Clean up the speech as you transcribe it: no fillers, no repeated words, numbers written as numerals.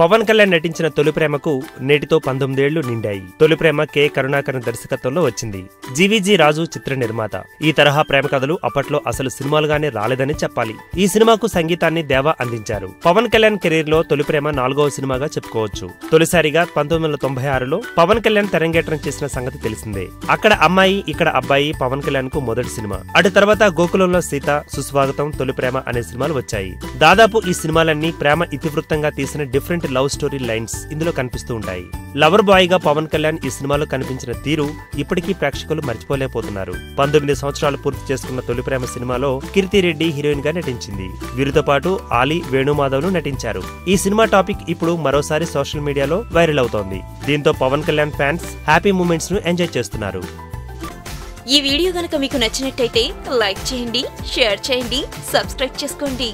పవన్ కళ్యాణ్ నటించిన తొలి ప్రేమకు నేటితో 19 ఏళ్లు నిండాయి. తొలి ప్రేమ కె కరుణాకరన్ దర్శకత్వంలో వచ్చింది. జీవీజీ రాజు చిత్ర నిర్మాత. ఈ తరహా ప్రేమ కథలు అప్పట్లో అసలు సినిమాలుగానే రాలేదని చెప్పాలి. ఈ సినిమాకు సంగీతాన్ని దేవా అందించారు. పవన్ కళ్యాణ్ కెరీర్ లో తొలి ప్రేమ 4వ సినిమాగా చెప్పుకోవచ్చు. తొలిసారిగా 1996లో పవన్ కళ్యాణ్ తెరంగేట్రం చేసిన సంగతి తెలిసిందే. అక్కడ అమ్మాయి ఇక్కడ అబ్బాయి పవన్ కళ్యాణ్ కు మొదటి సినిమా. అటు తర్వాత గోకులంలో సీత, సుస్వాగతం, తొలి ప్రేమ అనే సినిమాలు వచ్చాయి. దాదాపు ఈ సినిమాలన్నీ ప్రేమ ఇతివృత్తంగా తీసిన డిఫరెంట్ లవ్ స్టోరీ లైన్స్ ఇందులో కనిపిస్తూ ఉంటాయి. లవర్ బాయ్ గా పవన్ కళ్యాణ్ ఈ సినిమాలో కనిపించిన తీరు ఇప్పటికీ ప్రేక్షకులు మర్చిపోలేకపోతున్నారు. 19 సంవత్సరాలు పూర్తి చేసుకున్న తొలి ప్రేమ సినిమాలో కీర్తిరెడ్డి హీరోయిన్ గా నటించింది. వీరితో పాటు ఆలీ, వేణుమాధవ్ ను నటించారు. ఈ సినిమా టాపిక్ ఇప్పుడు మరోసారి సోషల్ మీడియాలో వైరల్ అవుతోంది. దీంతో Pawan Kalyan fans happy moments ను ఎంజాయ్ చేస్తున్నారు. ఈ వీడియో గనుక మీకు నచ్చినట్టయితే లైక్ చేయండి, షేర్ చేయండి, సబ్స్క్రైబ్ చేసుకోండి.